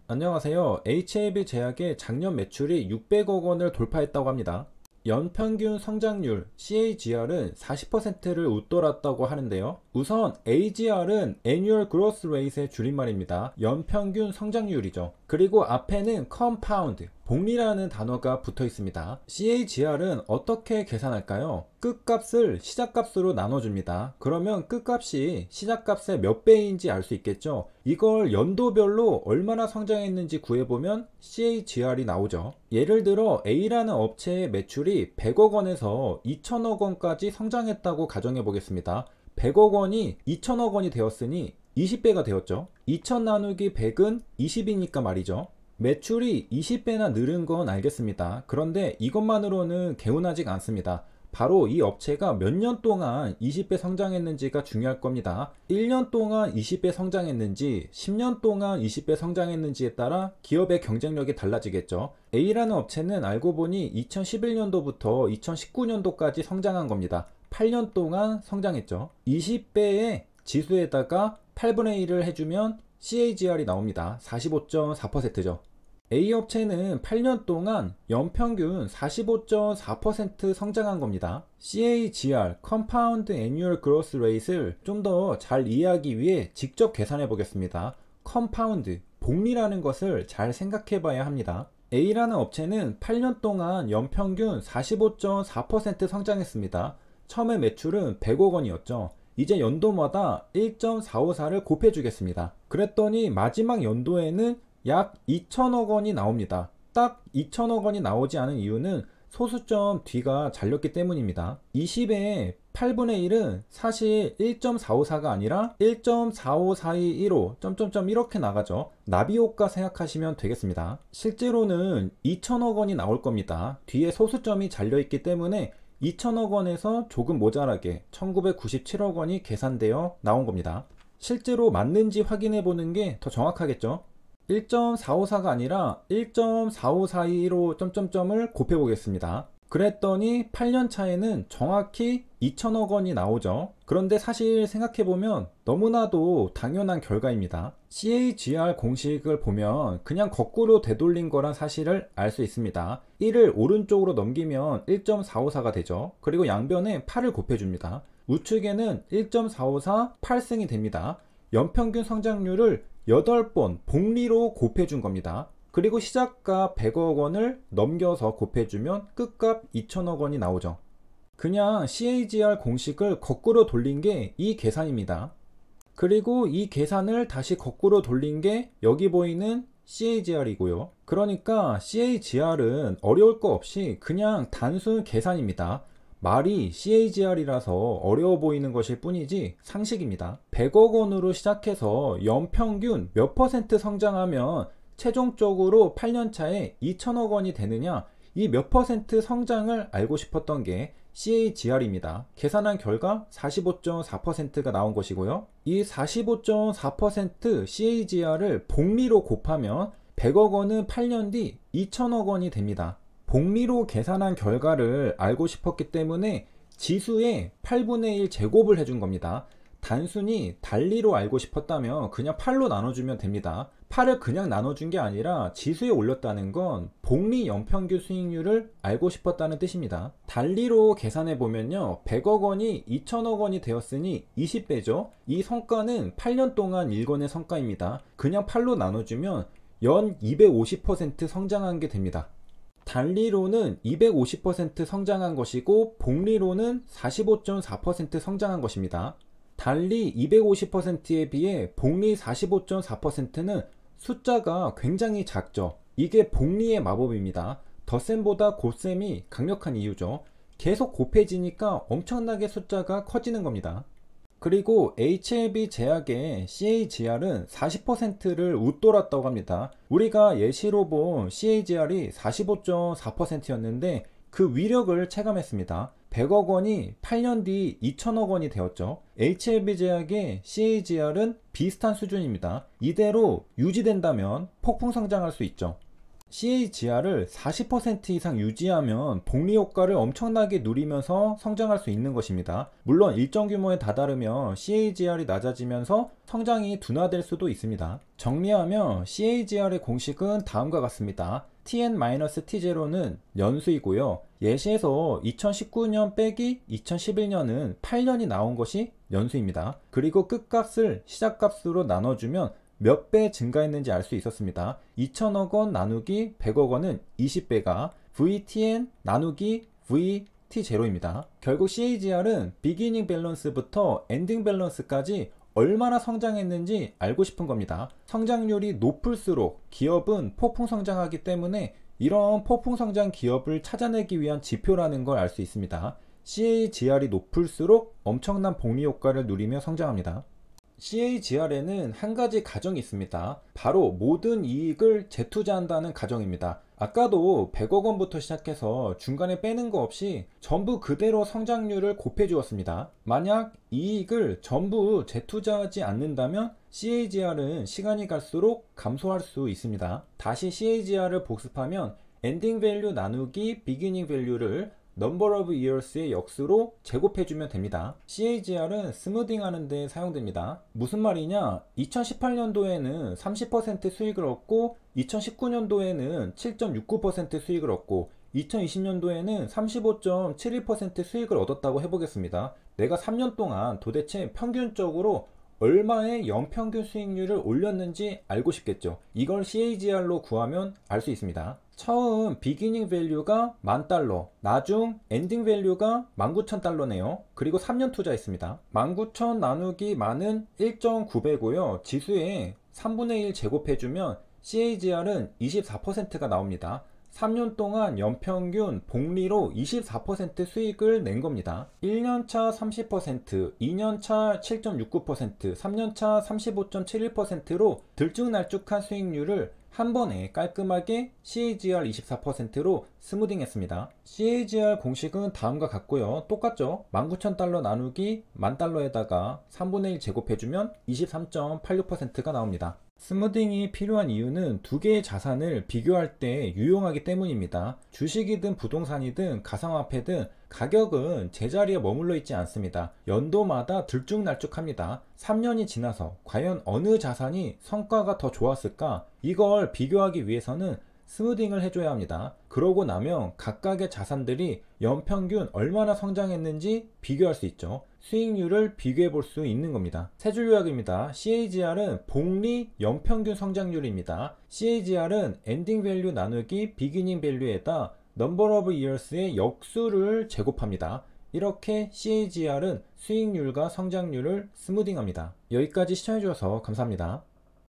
안녕하세요. HLB 제약의 작년 매출이 600억 원을 돌파했다고 합니다. 연평균 성장률 CAGR은 40%를 웃돌았다고 하는데요. 우선 AGR은 Annual Growth Rate의 줄임말입니다. 연평균 성장률이죠. 그리고 앞에는 Compound, 복리라는 단어가 붙어 있습니다. CAGR은 어떻게 계산할까요? 끝값을 시작값으로 나눠줍니다. 그러면 끝값이 시작값의 몇 배인지 알 수 있겠죠. 이걸 연도별로 얼마나 성장했는지 구해보면 CAGR이 나오죠. 예를 들어 A라는 업체의 매출이 100억 원에서 2천억 원까지 성장했다고 가정해 보겠습니다. 100억 원이 2천억 원이 되었으니 20배가 되었죠. 2000 나누기 100은 20이니까 말이죠. 매출이 20배나 늘은 건 알겠습니다. 그런데 이것만으로는 개운하지 않습니다. 바로 이 업체가 몇 년 동안 20배 성장했는지가 중요할 겁니다. 1년 동안 20배 성장했는지 10년 동안 20배 성장했는지에 따라 기업의 경쟁력이 달라지겠죠. A라는 업체는 알고 보니 2011년도부터 2019년도까지 성장한 겁니다. 8년 동안 성장했죠. 20배의 지수에다가 8분의 1을 해주면 CAGR이 나옵니다. 45.4%죠. A 업체는 8년 동안 연평균 45.4% 성장한 겁니다. CAGR, Compound Annual Growth Rate를 좀 더 잘 이해하기 위해 직접 계산해 보겠습니다. Compound, 복리라는 것을 잘 생각해 봐야 합니다. A라는 업체는 8년 동안 연평균 45.4% 성장했습니다. 처음에 매출은 100억 원이었죠. 이제 연도마다 1.454를 곱해 주겠습니다. 그랬더니 마지막 연도에는 약 2천억 원이 나옵니다. 딱 2천억 원이 나오지 않은 이유는 소수점 뒤가 잘렸기 때문입니다. 20의 8분의 1은 사실 1.454가 아니라 1.45421호 점점점 이렇게 나가죠. 나비효과 생각하시면 되겠습니다. 실제로는 2천억 원이 나올 겁니다. 뒤에 소수점이 잘려있기 때문에 2천억 원에서 조금 모자라게 1997억 원이 계산되어 나온 겁니다. 실제로 맞는지 확인해 보는 게 더 정확하겠죠. 1.454가 아니라 1.45415 점점점을 곱해 보겠습니다. 그랬더니 8년 차에는 정확히 2천억 원이 나오죠. 그런데 사실 생각해보면 너무나도 당연한 결과입니다. CAGR 공식을 보면 그냥 거꾸로 되돌린 거란 사실을 알 수 있습니다. 1을 오른쪽으로 넘기면 1.454가 되죠. 그리고 양변에 8을 곱해줍니다. 우측에는 1.454 8승이 됩니다. 연평균 성장률을 8번 복리로 곱해준 겁니다. 그리고 시작가 100억 원을 넘겨서 곱해주면 끝값 2천억 원이 나오죠. 그냥 CAGR 공식을 거꾸로 돌린 게 이 계산입니다. 그리고 이 계산을 다시 거꾸로 돌린 게 여기 보이는 CAGR이고요. 그러니까 CAGR은 어려울 거 없이 그냥 단순 계산입니다. 말이 CAGR이라서 어려워 보이는 것일 뿐이지 상식입니다. 100억 원으로 시작해서 연평균 몇 퍼센트 성장하면 최종적으로 8년 차에 2천억 원이 되느냐, 이 몇 퍼센트 성장을 알고 싶었던 게 CAGR입니다. 계산한 결과 45.4%가 나온 것이고요. 이 45.4% CAGR을 복리로 곱하면 100억 원은 8년 뒤 2천억 원이 됩니다. 복리로 계산한 결과를 알고 싶었기 때문에 지수의 8분의 1 제곱을 해준 겁니다. 단순히 달리로 알고 싶었다면 그냥 8로 나눠주면 됩니다. 8을 그냥 나눠준 게 아니라 지수에 올렸다는 건 복리 연평균 수익률을 알고 싶었다는 뜻입니다. 달리로 계산해 보면요, 100억 원이 2천억 원이 되었으니 20배죠. 이 성과는 8년 동안 일궈낸 성과입니다. 그냥 8로 나눠주면 연 250% 성장한 게 됩니다. 달리로는 250% 성장한 것이고 복리로는 45.4% 성장한 것입니다. 달리 250%에 비해 복리 45.4%는 숫자가 굉장히 작죠. 이게 복리의 마법입니다. 덧셈보다 곱셈이 강력한 이유죠. 계속 곱해지니까 엄청나게 숫자가 커지는 겁니다. 그리고 HLB 제약의 CAGR은 40%를 웃돌았다고 합니다. 우리가 예시로 본 CAGR이 45.4%였는데 그 위력을 체감했습니다. 100억 원이 8년 뒤 2천억 원이 되었죠. HLB 제약의 CAGR은 비슷한 수준입니다. 이대로 유지된다면 폭풍 성장할 수 있죠. CAGR을 40% 이상 유지하면 복리 효과를 엄청나게 누리면서 성장할 수 있는 것입니다. 물론 일정 규모에 다다르면 CAGR이 낮아지면서 성장이 둔화될 수도 있습니다. 정리하면 CAGR의 공식은 다음과 같습니다. TN-T0는 연수이고요. 예시에서 2019년 빼기 2011년은 8년이 나온 것이 연수입니다. 그리고 끝값을 시작값으로 나눠주면 몇 배 증가했는지 알 수 있었습니다. 2천억 원 나누기 100억 원은 20배가 VTN 나누기 VT0입니다. 결국 CAGR은 비기닝 밸런스부터 엔딩 밸런스까지 얼마나 성장했는지 알고 싶은 겁니다. 성장률이 높을수록 기업은 폭풍 성장하기 때문에 이런 폭풍 성장 기업을 찾아내기 위한 지표라는 걸 알 수 있습니다. CAGR이 높을수록 엄청난 복리 효과를 누리며 성장합니다. CAGR에는 한 가지 가정이 있습니다. 바로 모든 이익을 재투자한다는 가정입니다. 아까도 100억 원부터 시작해서 중간에 빼는 거 없이 전부 그대로 성장률을 곱해 주었습니다. 만약 이익을 전부 재투자하지 않는다면 CAGR은 시간이 갈수록 감소할 수 있습니다. 다시 CAGR을 복습하면 엔딩 밸류 나누기 비기닝 밸류를 Number of Years의 역수로 제곱해주면 됩니다. CAGR은 스무딩 하는 데 사용됩니다. 무슨 말이냐? 2018년도에는 30% 수익을 얻고 2019년도에는 7.69% 수익을 얻고 2020년도에는 35.71% 수익을 얻었다고 해보겠습니다. 내가 3년 동안 도대체 평균적으로 얼마의 연평균 수익률을 올렸는지 알고 싶겠죠. 이걸 CAGR로 구하면 알 수 있습니다. 처음 비기닝 밸류가 $10,000, 나중 엔딩 밸류가 $19,000네요. 그리고 3년 투자했습니다. 19,000 나누기 만은 1.9배고요. 지수에 3분의 1 제곱해주면 CAGR은 24%가 나옵니다. 3년 동안 연평균 복리로 24% 수익을 낸 겁니다. 1년차 30%, 2년차 7.69%, 3년차 35.71%로 들쭉날쭉한 수익률을 한 번에 깔끔하게 CAGR 24%로 스무딩 했습니다. CAGR 공식은 다음과 같고요. 똑같죠? $19,000 나누기 $10,000에다가 3분의 1 제곱해주면 23.86%가 나옵니다. 스무딩이 필요한 이유는 두 개의 자산을 비교할 때 유용하기 때문입니다. 주식이든 부동산이든 가상화폐든 가격은 제자리에 머물러 있지 않습니다. 연도마다 들쭉날쭉합니다. 3년이 지나서 과연 어느 자산이 성과가 더 좋았을까? 이걸 비교하기 위해서는 스무딩을 해줘야 합니다. 그러고 나면 각각의 자산들이 연평균 얼마나 성장했는지 비교할 수 있죠. 수익률을 비교해 볼 수 있는 겁니다. 세 줄 요약입니다. CAGR은 복리 연평균 성장률입니다. CAGR은 엔딩 밸류 나누기 비기닝 밸류에다 Number of Years의 역수를 제곱합니다. 이렇게 CAGR은 수익률과 성장률을 스무딩합니다. 여기까지 시청해주셔서 감사합니다.